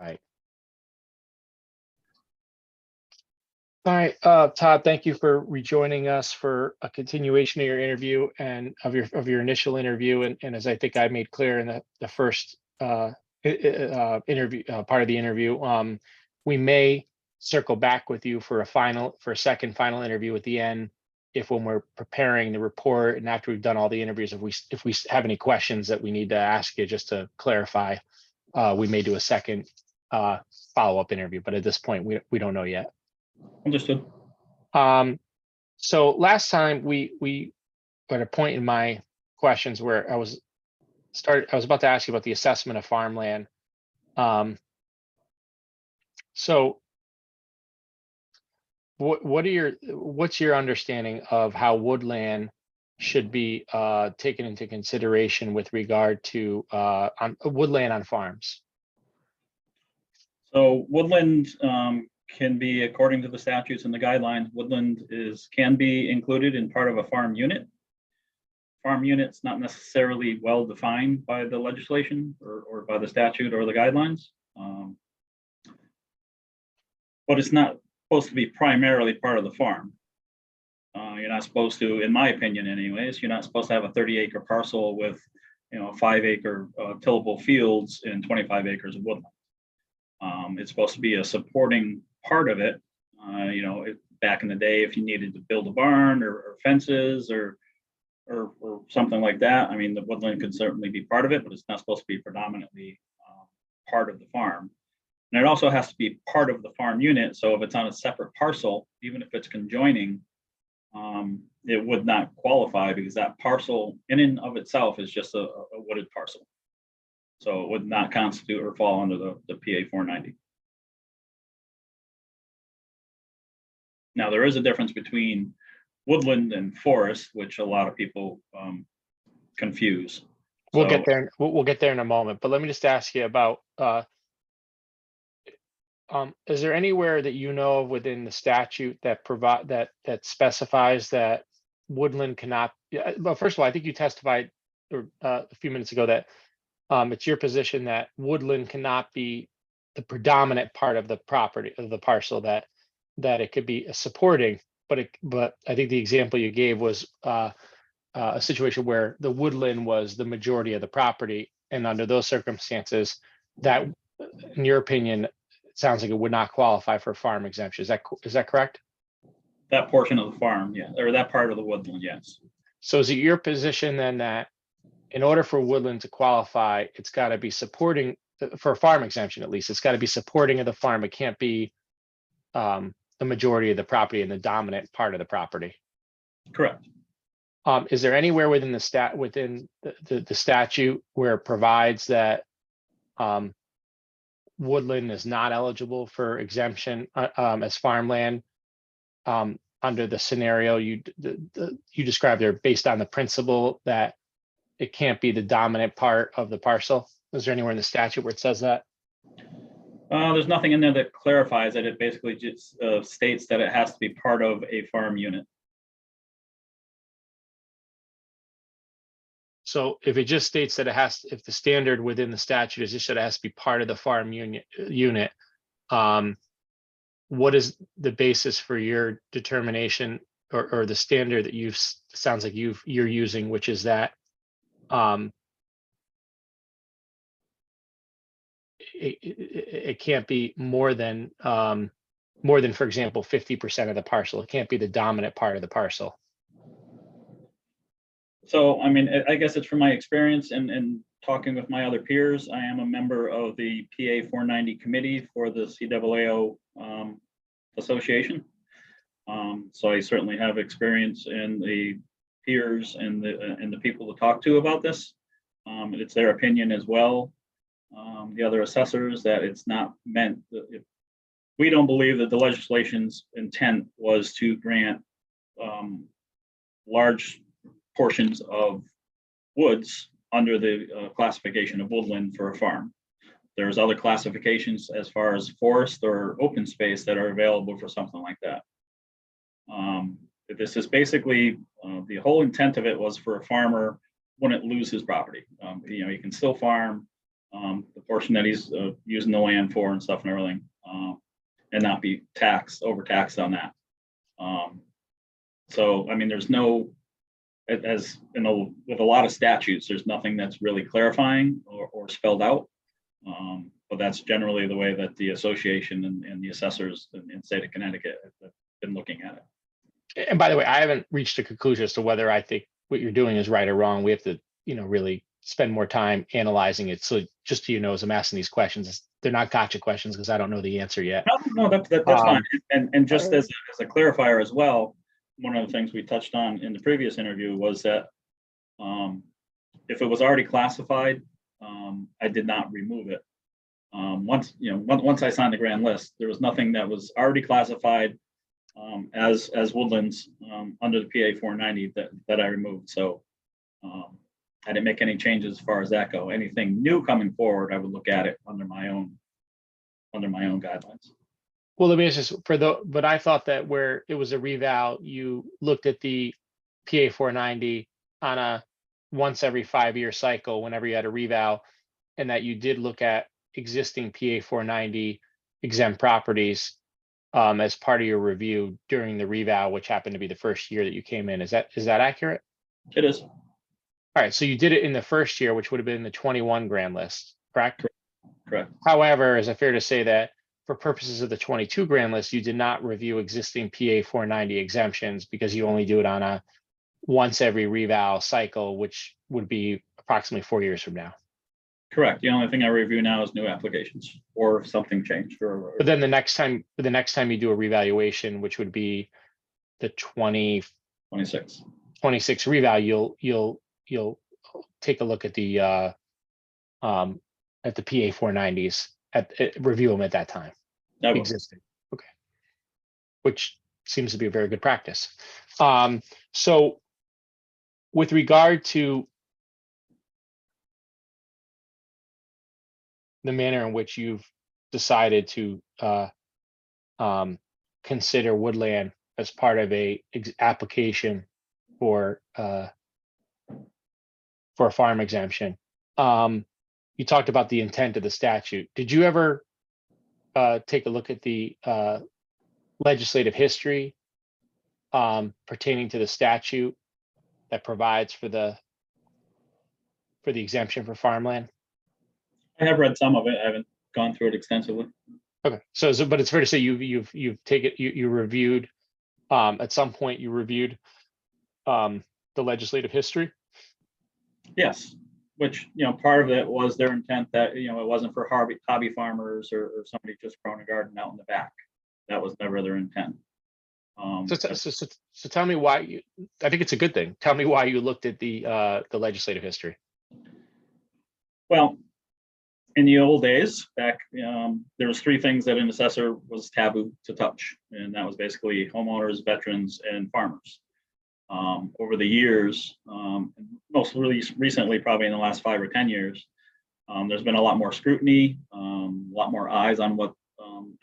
Right. All right, Todd, thank you for rejoining us for a continuation of your interview and of your initial interview. And as I think I made clear in the first interview part of the interview, we may circle back with you for a second final interview at the end, if when we're preparing the report and after we've done all the interviews, if we have any questions that we need to ask you just to clarify, we may do a second follow-up interview. But at this point, we don't know yet. Understood. So last time we at a point in my questions where I was about to ask you about the assessment of farmland. So what's your understanding of how woodland should be taken into consideration with regard to woodland on farms? So woodland can be, according to the statutes and the guidelines, woodland can be included in part of a farm unit. Farm unit's not necessarily well defined by the legislation or by the statute or the guidelines. But it's not supposed to be primarily part of the farm. You're not supposed to, in my opinion anyways, you're not supposed to have a 30-acre parcel with 5-acre tillable fields and 25 acres of woodland. It's supposed to be a supporting part of it. Back in the day, if you needed to build a barn or fences or something like that, I mean, the woodland could certainly be part of it, but it's not supposed to be predominantly part of the farm. And it also has to be part of the farm unit. So if it's on a separate parcel, even if it's conjoining, it would not qualify because that parcel in and of itself is just a wooded parcel. So it would not constitute or fall under the PA 490. Now, there is a difference between woodland and forest, which a lot of people confuse. We'll get there. We'll get there in a moment. But let me just ask you about, is there anywhere that you know of within the statute that that specifies that woodland cannot? Well, first of all, I think you testified a few minutes ago that it's your position that woodland cannot be the predominant part of the property of the parcel, that it could be supporting, but I think the example you gave was a situation where the woodland was the majority of the property, and under those circumstances, that, in your opinion, it sounds like it would not qualify for farm exemption. Is that correct? That portion of the farm, yeah, or that part of the woodland, yes. So is it your position then that in order for woodland to qualify, it's got to be supporting, for a farm exemption at least, it's got to be supporting of the farm. It can't be the majority of the property and the dominant part of the property? Correct. Is there anywhere within the statute where it provides that woodland is not eligible for exemption as farmland under the scenario you described there, based on the principle that it can't be the dominant part of the parcel? Is there anywhere in the statute where it says that? There's nothing in there that clarifies it. It basically just states that it has to be part of a farm unit. So if it just states that it has, if the standard within the statute is just that it has to be part of the farm unit, what is the basis for your determination or the standard that sounds like you're using, which is that it can't be more than, for example, 50% of the parcel. It can't be the dominant part of the parcel. So, I mean, I guess it's from my experience and talking with my other peers. I am a member of the PA 490 committee for the CAAO association. So I certainly have experience in the peers and the people to talk to about this. It's their opinion as well. The other assessors, that it's not meant, we don't believe that the legislation's intent was to grant large portions of woods under the classification of woodland for a farm. There's other classifications as far as forest or open space that are available for something like that. This is basically, the whole intent of it was for a farmer wouldn't lose his property. You can still farm the portion that he's using the land for and stuff and everything, and not be overtaxed on that. So, I mean, there's no, as you know, with a lot of statutes, there's nothing that's really clarifying or spelled out. But that's generally the way that the association and the assessors in the state of Connecticut have been looking at it. And by the way, I haven't reached a conclusion as to whether I think what you're doing is right or wrong. We have to, really spend more time analyzing it. So just so you know, as I'm asking these questions, they're not gotcha questions because I don't know the answer yet. No, that's fine. And just as a clarifier as well, one of the things we touched on in the previous interview was that if it was already classified, I did not remove it. Once I signed the grand list, there was nothing that was already classified as woodlands under the PA 490 that I removed. So I didn't make any changes as far as that go. Anything new coming forward, I would look at it under my own guidelines. Well, let me ask this but I thought that where it was a reval, you looked at the PA 490 on a once every 5-year cycle whenever you had a reval, and that you did look at existing PA 490 exempt properties as part of your review during the reval, which happened to be the first year that you came in. Is that accurate? It is. All right, so you did it in the first year, which would have been the 21 grand list, correct? Correct. However, is it fair to say that for purposes of the 22 grand list, you did not review existing PA 490 exemptions because you only do it on a once every reval cycle, which would be approximately 4 years from now? Correct. The only thing I review now is new applications or if something changed. But then the next time you do a revaluation, which would be the 26 reval, you'll take a look at the PA 490s review them at that time. Existing. Okay. Which seems to be a very good practice. So with regard to the manner in which you've decided to consider woodland as part of a application for a farm exemption, you talked about the intent of the statute. Did you ever take a look at the legislative history pertaining to the statute that provides for the exemption for farmland? I have read some of it. I haven't gone through it extensively. Okay, so but it's fair to say you reviewed at some point you reviewed the legislative history. Yes, which part of it was their intent that it wasn't for hobby farmers or somebody just growing a garden out in the back. That was never their intent. So tell me why I think it's a good thing. Tell me why you looked at the legislative history. Well, in the old days, back, there was 3 things that an assessor was taboo to touch, and that was basically homeowners, veterans, and farmers. Over the years, most really recently, probably in the last 5 or 10 years, there's been a lot more scrutiny, a lot more eyes on what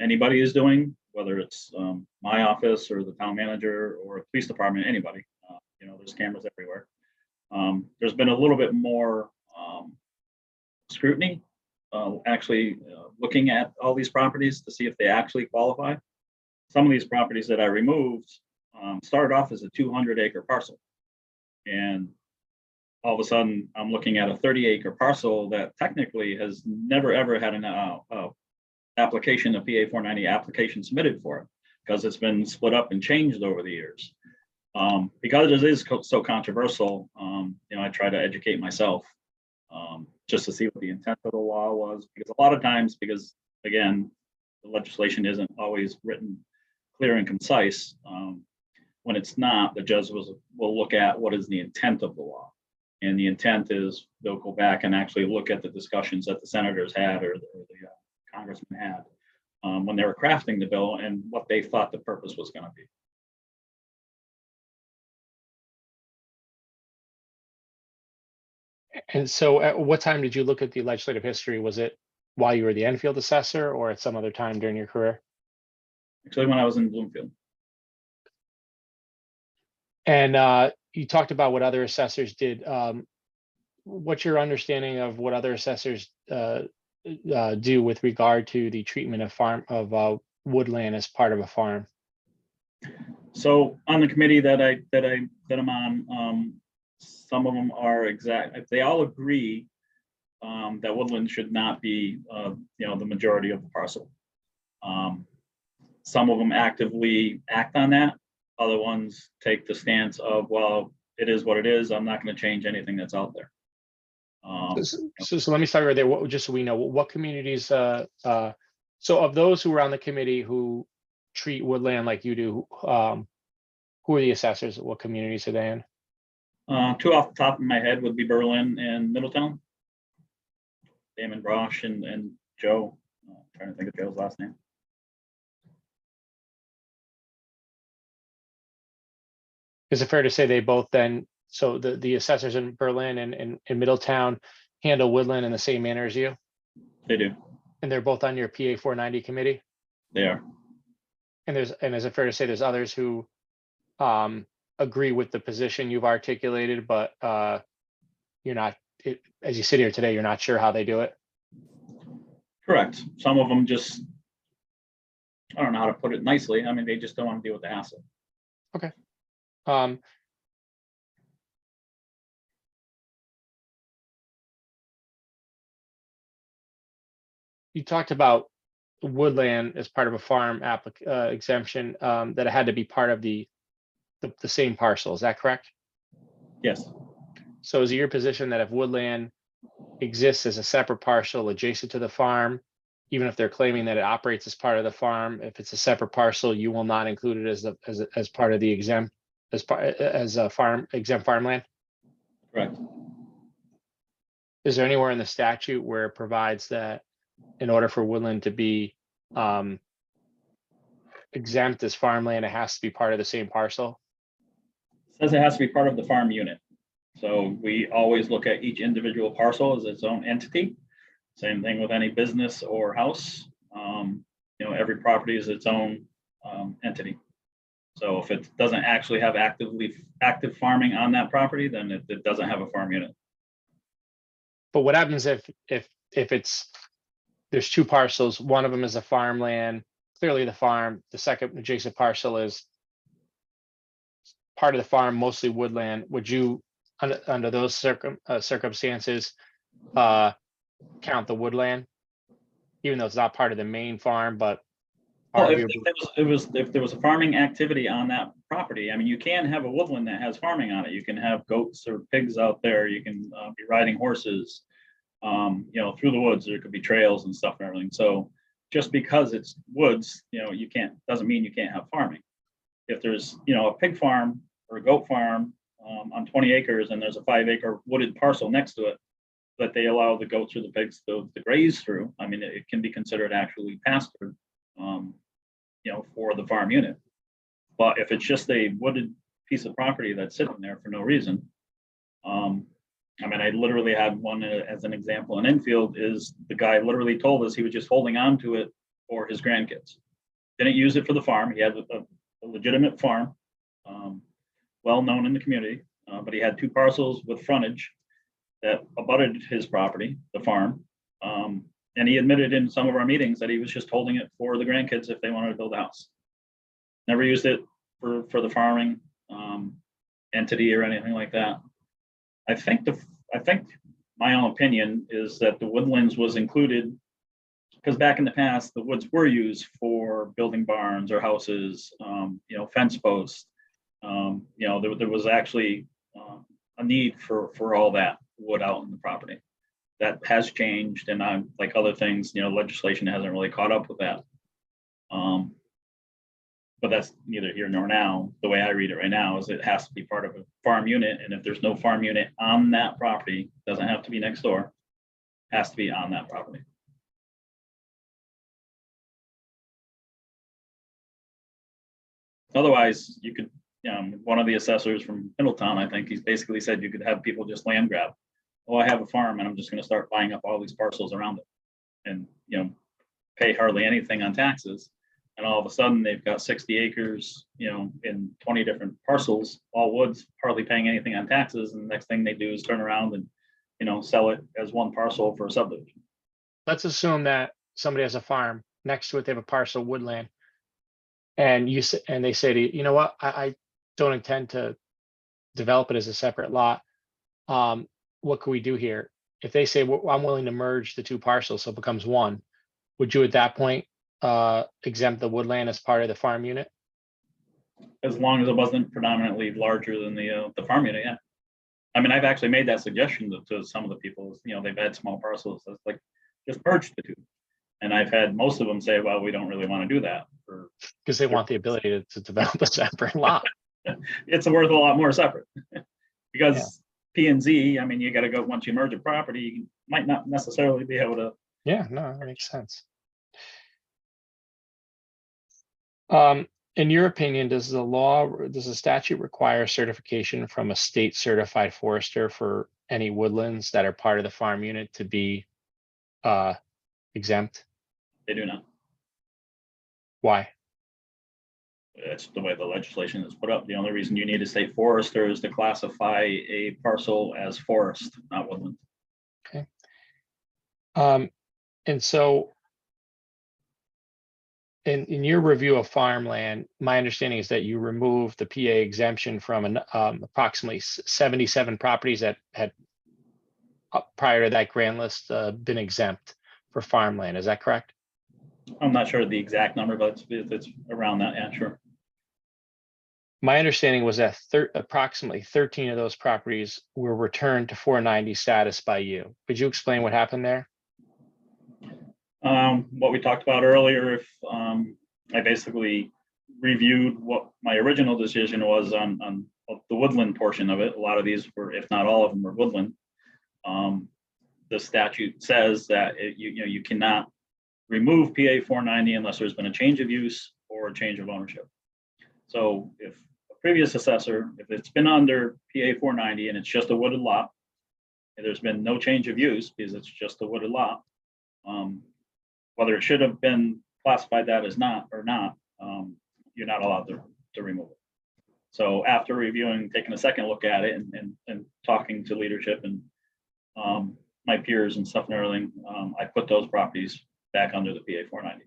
anybody is doing, whether it's my office or the town manager or the police department, anybody. There's cameras everywhere. There's been a little bit more scrutiny, actually looking at all these properties to see if they actually qualify. Some of these properties that I removed started off as a 200-acre parcel, and all of a sudden I'm looking at a 30-acre parcel that technically has never ever had an application, a PA 490 application submitted for it, because it's been split up and changed over the years. Because it is so controversial, I try to educate myself just to see what the intent of the law was, because a lot of times, because again, the legislation isn't always written clear and concise. When it's not, the judge will look at what is the intent of the law. And the intent is they'll go back and actually look at the discussions that the senators had or the congressman had when they were crafting the bill and what they thought the purpose was going to be. And so at what time did you look at the legislative history? Was it while you were the Enfield assessor or at some other time during your career? Actually, when I was in Bloomfield. And you talked about what other assessors did. what's your understanding of what other assessors do with regard to the treatment of woodland as part of a farm? So on the committee that I'm on, some of them are they all agree that woodland should not be, the majority of the parcel. Some of them actively act on that. Other ones take the stance of, well, it is what it is. I'm not going to change anything that's out there. So let me start right there. Just so we know, what communities, so of those who are on the committee who treat woodland like you do, who are the assessors? What communities are they in? Two off the top of my head would be Berlin and Middletown. Damon Brosh and Joe. Trying to think of Joe's last name. Is it fair to say they both then, so the assessors in Berlin and Middletown handle woodland in the same manner as you? They do. And they're both on your PA 490 committee? They are. And is it fair to say there's others who agree with the position you've articulated, but you're not, as you sit here today, you're not sure how they do it? Correct. Some of them just, I don't know how to put it nicely. I mean, they just don't want to deal with the hassle. Okay. You talked about woodland as part of a farm exemption, that it had to be part of the same parcel. Is that correct? Yes. So is it your position that if woodland exists as a separate parcel adjacent to the farm, even if they're claiming that it operates as part of the farm, if it's a separate parcel, you will not include it as part of the exempt, as a farm exempt farmland? Correct. Is there anywhere in the statute where it provides that in order for woodland to be exempt as farmland, it has to be part of the same parcel? It says it has to be part of the farm unit. So we always look at each individual parcel as its own entity. Same thing with any business or house. Every property is its own entity. So if it doesn't actually have active farming on that property, then it doesn't have a farm unit. But what happens if there's two parcels, one of them is a farmland, clearly the farm, the second adjacent parcel is part of the farm, mostly woodland? Would you, under those circumstances, count the woodland, even though it's not part of the main farm, but if there was a farming activity on that property, I mean, you can have a woodland that has farming on it. You can have goats or pigs out there. You can be riding horses, through the woods. There could be trails and stuff and everything. So just because it's woods, doesn't mean you can't have farming. If there's, a pig farm or a goat farm on 20 acres and there's a 5-acre wooded parcel next to it that they allow the goats or the pigs to graze through, I mean, it can be considered actually pasture, for the farm unit. But if it's just a wooded piece of property that's sitting there for no reason, I literally had one as an example in Enfield. Is the guy literally told us he was just holding on to it for his grandkids. Didn't use it for the farm. He had a legitimate farm, well known in the community, but he had two parcels with frontage that abutted his property, the farm. And he admitted in some of our meetings that he was just holding it for the grandkids if they wanted to build a house. Never used it for the farming entity or anything like that. I think my own opinion is that the woodlands was included because back in the past, the woods were used for building barns or houses, fence posts. There was actually a need for all that wood out in the property. That has changed, and like other things, legislation hasn't really caught up with that. But that's neither here nor now. The way I read it right now is it has to be part of a farm unit, and if there's no farm unit on that property, doesn't have to be next door, has to be on that property. Otherwise, you could, one of the assessors from Middletown, I think he's basically said you could have people just land grab. Oh, I have a farm and I'm just going to start buying up all these parcels around it and, pay hardly anything on taxes. And all of a sudden they've got 60 acres, in 20 different parcels, all woods, hardly paying anything on taxes. And the next thing they do is turn around and sell it as one parcel for a subdivision. Let's assume that somebody has a farm next to it, they have a parcel of woodland. And and they say to you, you know what, I don't intend to develop it as a separate lot. What can we do here? If they say, well, I'm willing to merge the two parcels, so it becomes one, would you at that point exempt the woodland as part of the farm unit? As long as it wasn't predominantly larger than the farm unit, yeah. I mean, I've actually made that suggestion to some of the people, they've had small parcels, it's like, just merge the two. And I've had most of them say, well, we don't really want to do that. Because they want the ability to develop a separate lot. It's worth a lot more separate. Because P and Z, I mean, you got to go, once you merge a property, you might not necessarily be able to. Yeah, no, that makes sense. In your opinion, does the statute require certification from a state certified forester for any woodlands that are part of the farm unit to be exempt? They do not. Why? That's the way the legislation is put up. The only reason you need a state forester is to classify a parcel as forest, not woodland. Okay. And so in your review of farmland, my understanding is that you removed the PA exemption from approximately 77 properties that had prior to that grand list been exempt for farmland. Is that correct? I'm not sure the exact number, but it's around that. Yeah, sure. My understanding was that approximately 13 of those properties were returned to 490 status by you. Could you explain what happened there? What we talked about earlier, if I basically reviewed what my original decision was on the woodland portion of it. A lot of these were, if not all of them, were woodland. The statute says that you cannot remove PA 490 unless there's been a change of use or a change of ownership. So if a previous assessor, if it's been under PA 490 and it's just a wooded lot, and there's been no change of use because it's just a wooded lot, whether it should have been classified that as not or not, you're not allowed to remove it. So after reviewing, taking a second look at it and talking to leadership and my peers and stuff and everything, I put those properties back under the PA 490.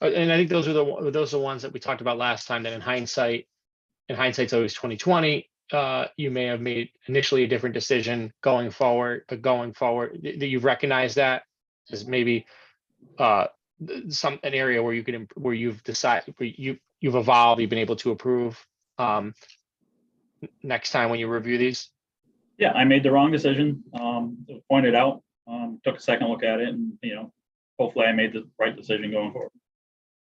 And I think those are the ones that we talked about last time, that in hindsight's always 2020. You may have made initially a different decision going forward, but going forward, that you've recognized that as maybe an area where you've decided, you've evolved, you've been able to approve next time when you review these. Yeah, I made the wrong decision. Pointed out, took a second look at it, and hopefully I made the right decision going forward.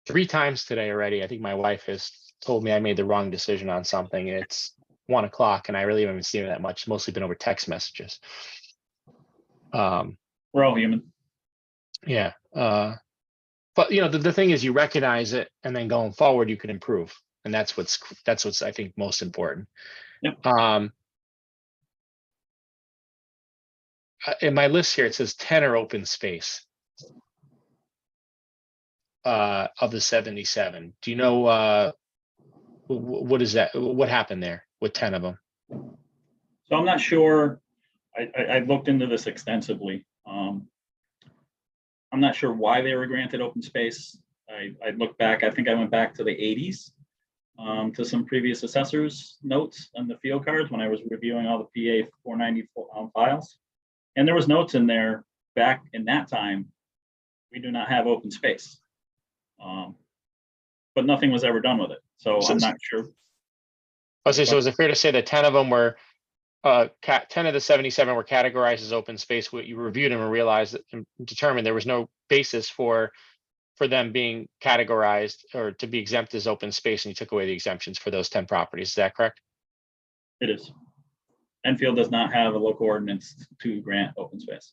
3 times today already. I think my wife has told me I made the wrong decision on something. It's 1 o'clock and I really haven't seen it that much. It's mostly been over text messages. We're all human. Yeah. But the thing is, you recognize it, and then going forward you can improve. And that's what's I think most important. Yep. In my list here, it says 10 are open space. Of the 77. Do you know what is that? What happened there with 10 of them? So I'm not sure. I looked into this extensively. I'm not sure why they were granted open space. I looked back, I think I went back to the 80s to some previous assessors' notes on the field cards when I was reviewing all the PA 490 files. And there was notes in there back in that time, we do not have open space. But nothing was ever done with it. So I'm not sure. So is it fair to say that 10 of them were 10 of the 77 were categorized as open space? What you reviewed them and realized that, and determined there was no basis for them being categorized or to be exempt as open space, and you took away the exemptions for those 10 properties. Is that correct? It is. Enfield does not have a local ordinance to grant open space.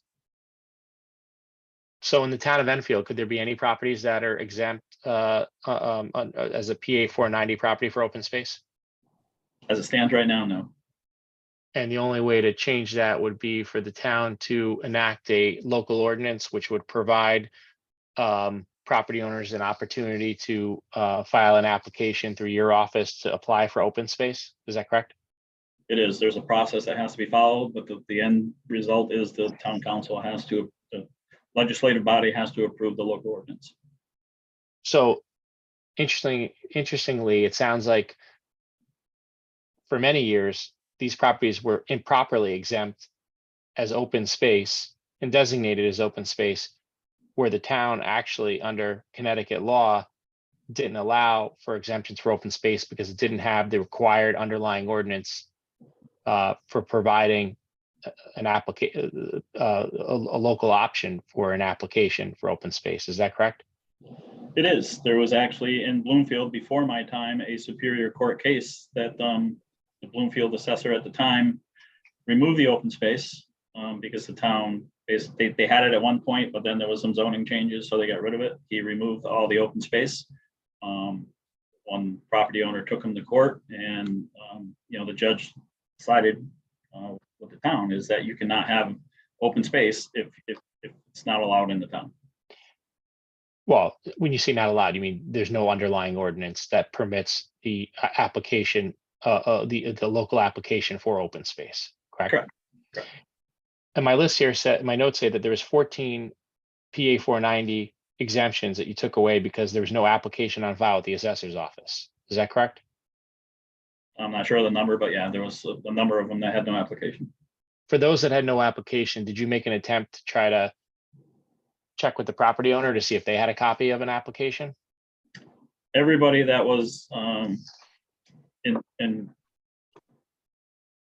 So in the town of Enfield, could there be any properties that are exempt as a PA 490 property for open space? As it stands right now, no. And the only way to change that would be for the town to enact a local ordinance, which would provide property owners an opportunity to file an application through your office to apply for open space. Is that correct? It is, there's a process that has to be followed, but the end result is the town council has to, the legislative body has to approve the local ordinance. So interestingly, it sounds like for many years, these properties were improperly exempt as open space and designated as open space, where the town actually, under Connecticut law, didn't allow for exemptions for open space because it didn't have the required underlying ordinance for providing an a local option for an application for open space. Is that correct? It is. There was actually in Bloomfield before my time, a Superior Court case that the Bloomfield assessor at the time removed the open space because the town, they had it at one point, but then there was some zoning changes, so they got rid of it. He removed all the open space. One property owner took him to court, and the judge decided with the town is that you cannot have open space if it's not allowed in the town. Well, when you say not allowed, you mean there's no underlying ordinance that permits the application, the local application for open space, correct? Correct. And my list here said, my notes say that there was 14 PA 490 exemptions that you took away because there was no application on file at the assessor's office. Is that correct? I'm not sure of the number, but yeah, there was a number of them that had no application. For those that had no application, did you make an attempt to try to check with the property owner to see if they had a copy of an application? Everybody that was in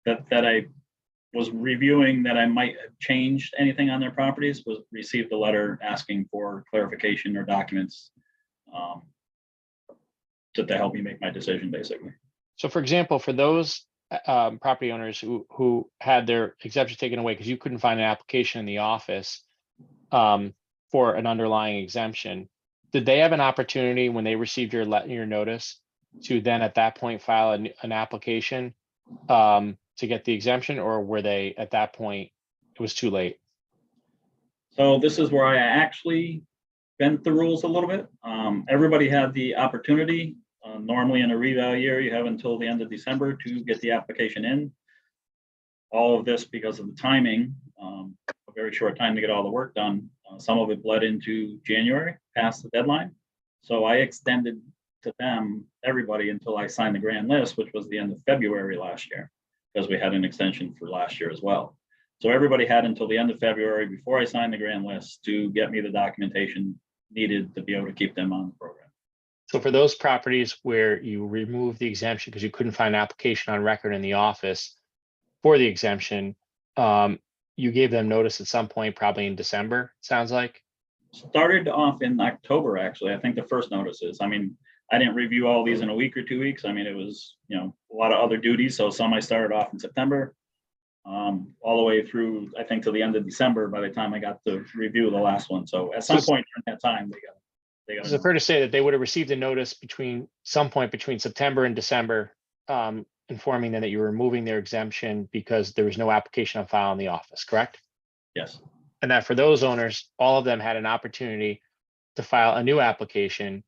that I was reviewing that I might have changed anything on their properties was received a letter asking for clarification or documents to help me make my decision, basically. So for example, for those property owners who had their exemption taken away because you couldn't find an application in the office for an underlying exemption, did they have an opportunity when they received your notice to then at that point file an application to get the exemption, or were they at that point it was too late? So this is where I actually bent the rules a little bit. Everybody had the opportunity. Normally in a reval year, you have until the end of December to get the application in. All of this because of the timing, a very short time to get all the work done. Some of it bled into January, past the deadline. So I extended to them, everybody, until I signed the grand list, which was the end of February last year, because we had an extension for last year as well. So everybody had until the end of February before I signed the grand list to get me the documentation needed to be able to keep them on the program. So for those properties where you removed the exemption because you couldn't find an application on record in the office for the exemption, you gave them notice at some point, probably in December, it sounds like? Started off in October, actually. I think the first notices. I mean, I didn't review all these in a week or 2 weeks. I mean, it was, a lot of other duties. So some I started off in September, all the way through, I think, till the end of December by the time I got to review the last one. So at some point during that time, they got. Is it fair to say that they would have received a notice between some point between September and December, informing them that you were removing their exemption because there was no application on file in the office, correct? Yes. And that for those owners, all of them had an opportunity to file a new application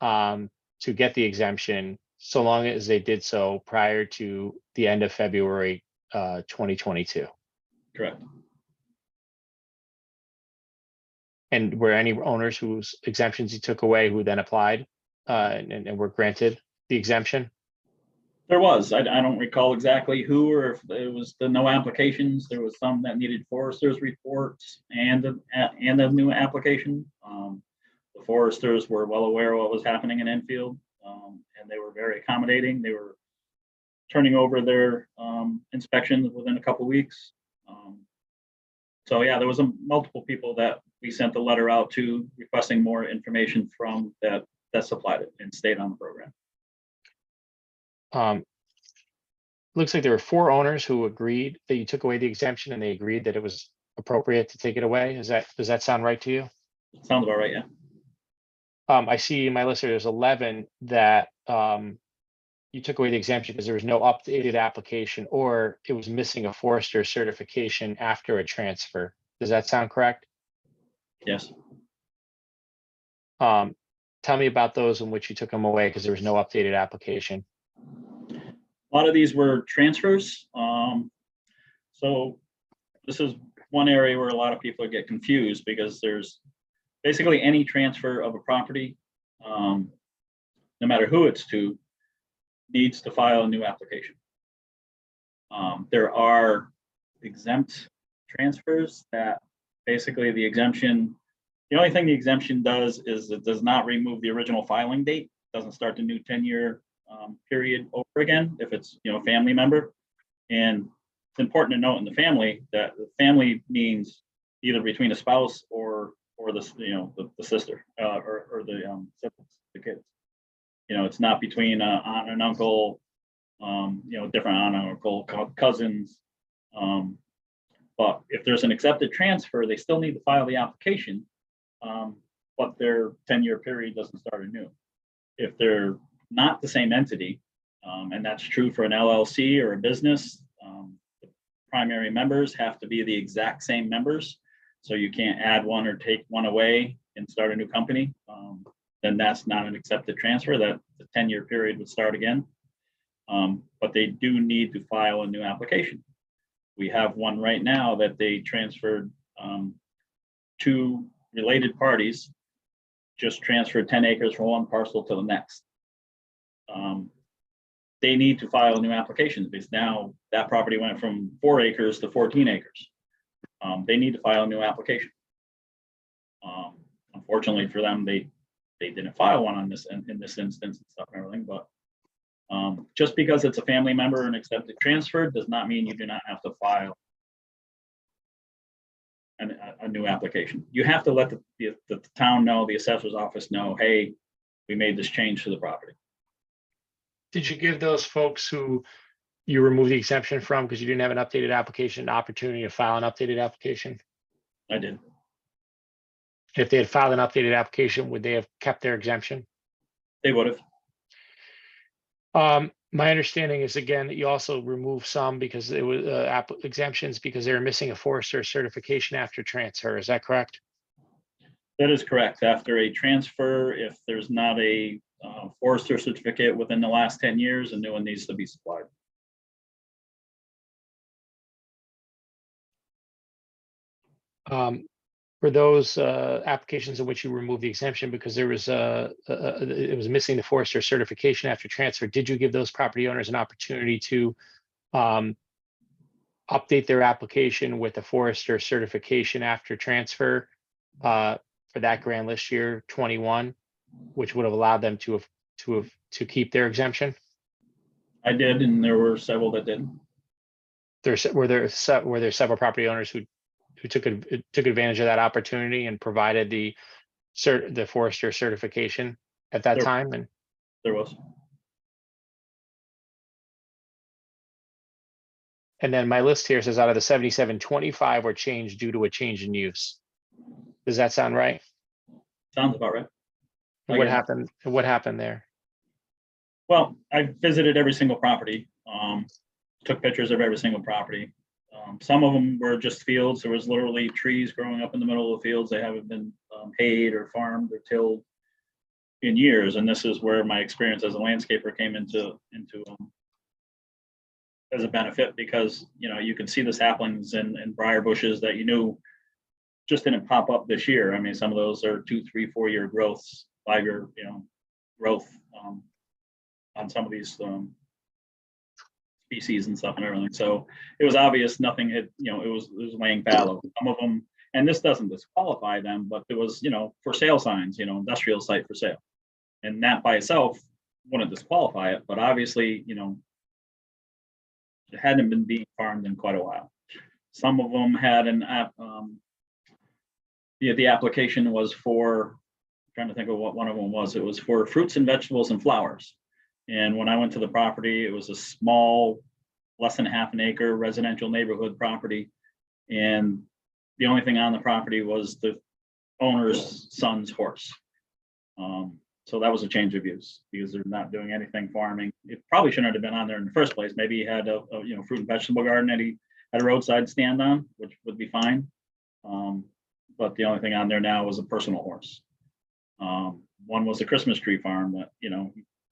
to get the exemption, so long as they did so prior to the end of February 2022. Correct. And were any owners whose exemptions you took away who then applied and were granted the exemption? There was. I don't recall exactly who, or if it was the no applications. There was some that needed foresters reports and a new application. The foresters were well aware of what was happening in Enfield, and they were very accommodating. They were turning over their inspections within a couple of weeks. So yeah, there was multiple people that we sent a letter out to requesting more information from that supplied it and stayed on the program. Looks like there were 4 owners who agreed that you took away the exemption, and they agreed that it was appropriate to take it away. Does that sound right to you? Sounds about right, yeah. I see in my list there's 11 that you took away the exemption because there was no updated application, or it was missing a forester certification after a transfer. Does that sound correct? Yes. Tell me about those in which you took them away because there was no updated application. lot of these were transfers. So this is one area where a lot of people get confused because there's basically any transfer of a property, no matter who it's to, needs to file a new application. There are exempt transfers that basically the only thing the exemption does is it does not remove the original filing date, doesn't start the new 10-year period over again if it's a family member. And it's important to note in the family that the family means either between a spouse or the sister or the siblings, the kids. It's not between an aunt and uncle, different aunt and uncle, cousins. But if there's an accepted transfer, they still need to file the application, but their 10-year period doesn't start anew. If they're not the same entity, and that's true for an LLC or a business, the primary members have to be the exact same members. So you can't add one or take one away and start a new company. Then that's not an accepted transfer. That the 10-year period would start again. But they do need to file a new application. We have one right now that they transferred, two related parties, just transferred 10 acres from one parcel to the next. They need to file a new application because now that property went from 4 acres to 14 acres. They need to file a new application. Unfortunately for them, they didn't file one on this in this instance and stuff and everything, but just because it's a family member and accepted transfer does not mean you do not have to file a new application. You have to let the town know, the assessor's office know, hey, we made this change to the property. Did you give those folks who you removed the exemption from because you didn't have an updated application an opportunity to file an updated application? I did. If they had filed an updated application, would they have kept their exemption? They would have. My understanding is again that you also removed some because it was exemptions because they were missing a forester certification after transfer. Is that correct? That is correct. After a transfer, if there's not a forester certificate within the last 10 years, a new one needs to be supplied. For those applications in which you removed the exemption because there was it was missing the forester certification after transfer, did you give those property owners an opportunity to update their application with a forester certification after transfer for that grand list year 21, which would have allowed them to keep their exemption? I did, and there were several that didn't. Were there several property owners who took advantage of that opportunity and provided the forester certification at that time? And there was. And then my list here says out of the 77, 25 were changed due to a change in use. Does that sound right? Sounds about right. What happened? What happened there? Well, I visited every single property, took pictures of every single property. Some of them were just fields. There was literally trees growing up in the middle of the fields. They haven't been hayed or farmed or tilled in years. And this is where my experience as a landscaper came into as a benefit, because you can see the saplings and briar bushes that just didn't pop up this year. I mean, some of those are 2, 3, 4 year growths, 5-year growth on some of these species and stuff and everything. So it was obvious nothing had, it was laying fallow. Some of them, and this doesn't disqualify them, but there was, for sale signs, industrial site for sale. And that by itself wouldn't disqualify it, but obviously, it hadn't been being farmed in quite a while. Some of them had the application was for, I'm trying to think of what one of them was. It was for fruits and vegetables and flowers. And when I went to the property, it was a small, less than half an acre residential neighborhood property. And the only thing on the property was the owner's son's horse. So that was a change of use because they're not doing anything farming. It probably shouldn't have been on there in the first place. Maybe he had a fruit and vegetable garden that he had a roadside stand on, which would be fine. But the only thing on there now was a personal horse. One was a Christmas tree farm that,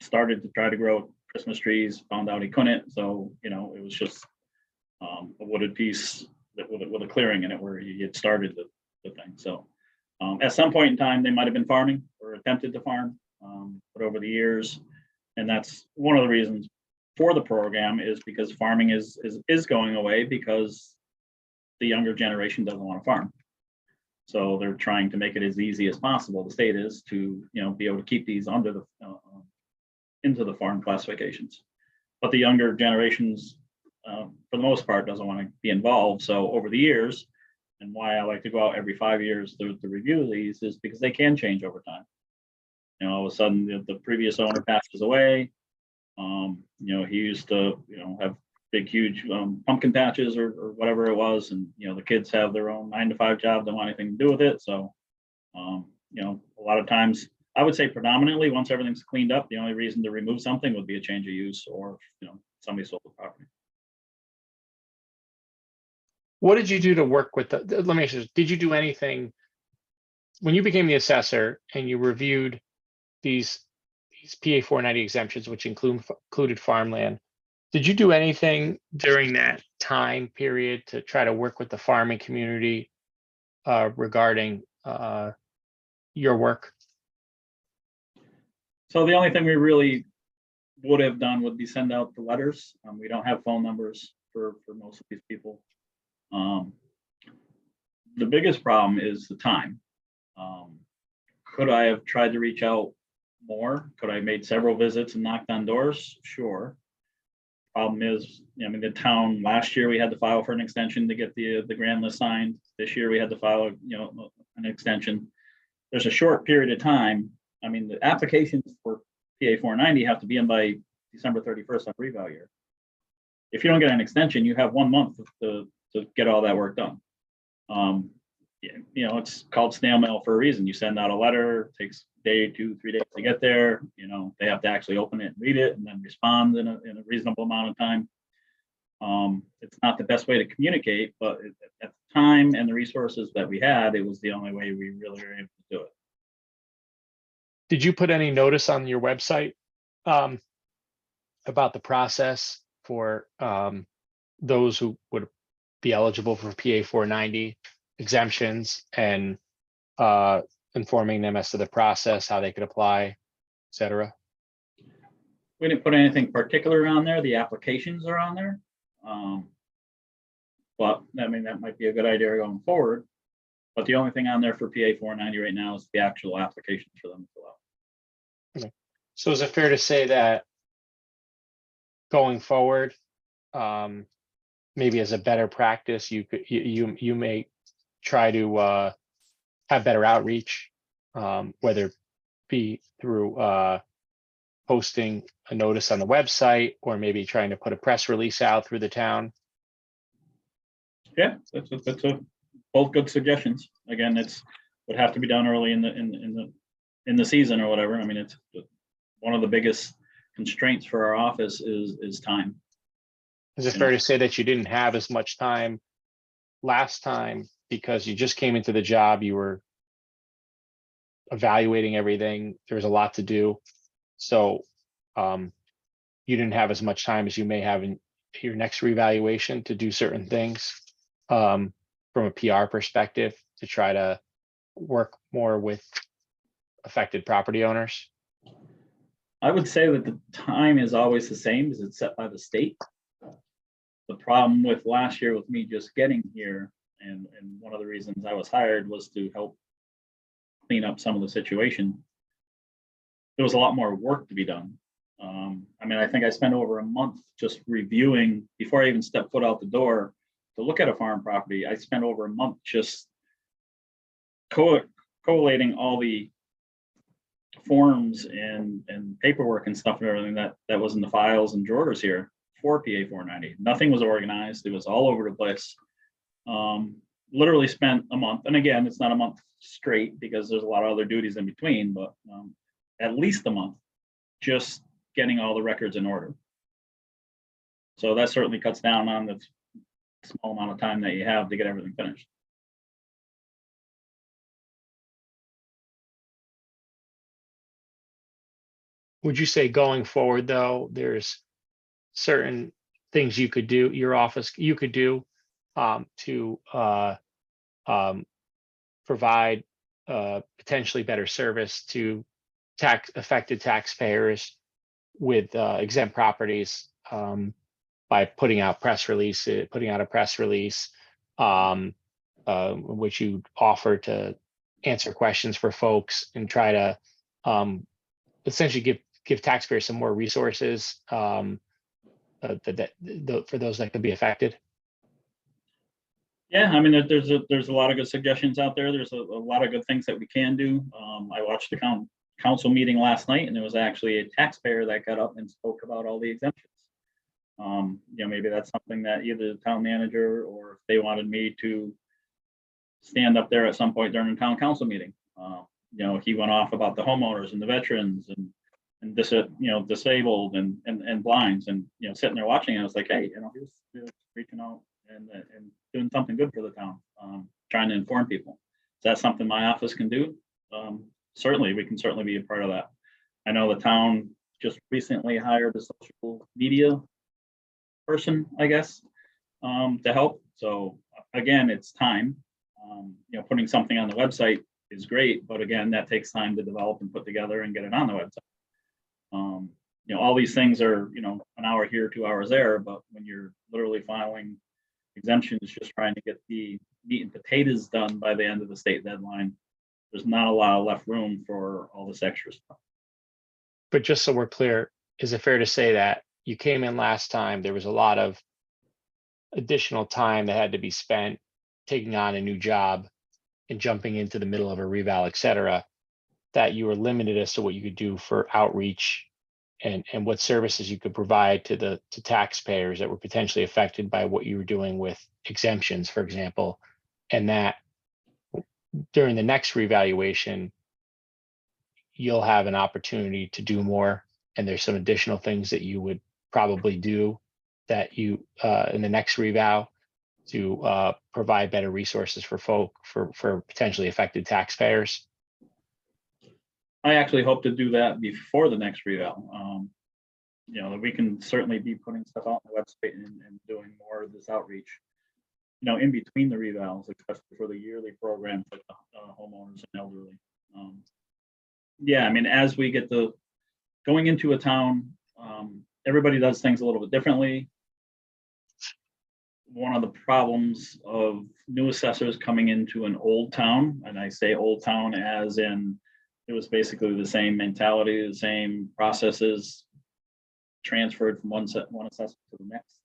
started to try to grow Christmas trees, found out he couldn't. So, you know, it was just a wooded piece that with a clearing in it where he had started the thing. So at some point in time, they might have been farming or attempted to farm, but over the years, and that's one of the reasons for the program is because farming is going away because the younger generation doesn't want to farm. So they're trying to make it as easy as possible. The state is to, you know, be able to keep these under the into the farm classifications, but the younger generations, for the most part, doesn't want to be involved. So over the years, and why I like to go out every 5 years to review these is because they can change over time. You know, all of a sudden the previous owner passes away. You know, he used to, you know, have big, huge pumpkin patches or whatever it was. And, you know, the kids have their own 9-to-5 job, don't want anything to do with it. So, you know, a lot of times I would say predominantly once everything's cleaned up, the only reason to remove something would be a change of use or, you know, somebody sold the property. What did you do to work with let me ask you, did you do anything when you became the assessor and you reviewed these PA 490 exemptions, which included farmland? Did you do anything during that time period to try to work with the farming community regarding your work? So the only thing we really would have done would be send out the letters. We don't have phone numbers for most of these people. The biggest problem is the time. Could I have tried to reach out more? Could I have made several visits and knocked on doors? Sure. Problem is, I mean, the town last year we had to file for an extension to get the grand list signed. This year we had to file, you know, an extension. There's a short period of time. I mean, the applications for PA 490 have to be in by December 31st of reval year. If you don't get an extension, you have 1 month to get all that work done. You know, it's called snail mail for a reason. You send out a letter, it takes a day, 2, 3 days to get there. You know, they have to actually open it and read it and then respond in a reasonable amount of time. It's not the best way to communicate, but at the time and the resources that we had, it was the only way we really were able to do it. Did you put any notice on your website about the process for those who would be eligible for PA 490 exemptions and informing them as to the process, how they could apply, et cetera? We didn't put anything particular on there. The applications are on there. But I mean, that might be a good idea going forward. But the only thing on there for PA 490 right now is the actual applications for them to fill out. Okay. So is it fair to say that going forward, maybe as a better practice, you may try to have better outreach, whether it be through posting a notice on the website or maybe trying to put a press release out through the town? Yeah, that's both good suggestions. Again, would have to be done early in the season or whatever. I mean, it's one of the biggest constraints for our office is time. Is it fair to say that you didn't have as much time last time because you just came into the job, you were evaluating everything, there was a lot to do, so you didn't have as much time as you may have in your next reevaluation to do certain things from a PR perspective to try to work more with affected property owners? I would say that the time is always the same as it's set by the state. The problem with last year with me just getting here, and one of the reasons I was hired was to help clean up some of the situation. There was a lot more work to be done. I mean, I think I spent over a month just reviewing before I even stepped foot out the door to look at a farm property. I spent over a month just collating all the forms and paperwork and stuff and everything that was in the files and drawers here for PA 490. Nothing was organized. It was all over the place. Literally spent a month. And again, it's not a month straight because there's a lot of other duties in between, but at least a month just getting all the records in order. So that certainly cuts down on the small amount of time that you have to get everything finished. would you say going forward, though, there's certain things you could do, your office, you could do to provide potentially better service to affected taxpayers with exempt properties by putting out a press release, which you offer to answer questions for folks and try to essentially give taxpayers some more resources for those that could be affected? Yeah, I mean, there's a lot of good suggestions out there. There's a lot of good things that we can do. I watched the council meeting last night, and there was actually a taxpayer that got up and spoke about all the exemptions. Maybe that's something that either the town manager, or if they wanted me to stand up there at some point during the town council meeting. He went off about the homeowners and the veterans and disabled and blinds, and sitting there watching, I was like, hey, he was reaching out and doing something good for the town, trying to inform people. Is that something my office can do? Certainly, we can certainly be a part of that. I know the town just recently hired a social media person, I guess, to help. So again, it's time. Putting something on the website is great, but again, that takes time to develop and put together and get it on the website. All these things are, an hour here, 2 hours there, but when you're literally filing exemptions, just trying to get the meat and potatoes done by the end of the state deadline, there's not a lot of left room for all this extra stuff. But just so we're clear, is it fair to say that you came in last time, there was a lot of additional time that had to be spent taking on a new job and jumping into the middle of a reval, et cetera, that you were limited as to what you could do for outreach and what services you could provide to taxpayers that were potentially affected by what you were doing with exemptions, for example, and that during the next revaluation, you'll have an opportunity to do more, and there's some additional things that you would probably do that you in the next reval to provide better resources for potentially affected taxpayers? I actually hope to do that before the next reval. We can certainly be putting stuff out on the website and doing more of this outreach, in between the revals, especially for the yearly programs like the homeowners and elderly. As we get going into a town, everybody does things a little bit differently. One of the problems of new assessors coming into an old town, and I say old town as in it was basically the same mentality, the same processes transferred from one assessor to the next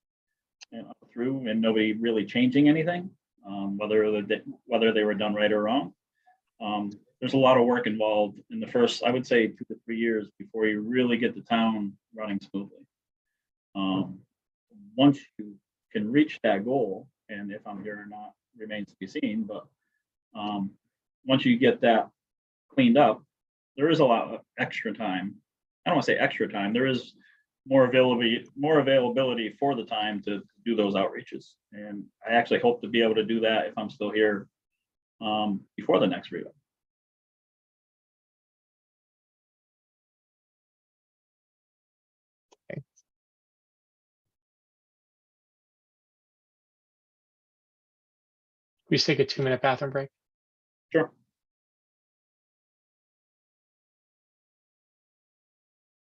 through, and nobody really changing anything, whether they were done right or wrong. There's a lot of work involved in the first, I would say, 2 to 3 years before you really get the town running smoothly. Once you can reach that goal, and if I'm here or not remains to be seen, but once you get that cleaned up, there is a lot of extra time. I don't want to say extra time. There is more availability for the time to do those outreaches. And I actually hope to be able to do that if I'm still here before the next reval. Okay. We just take a 2-minute bathroom break? Sure.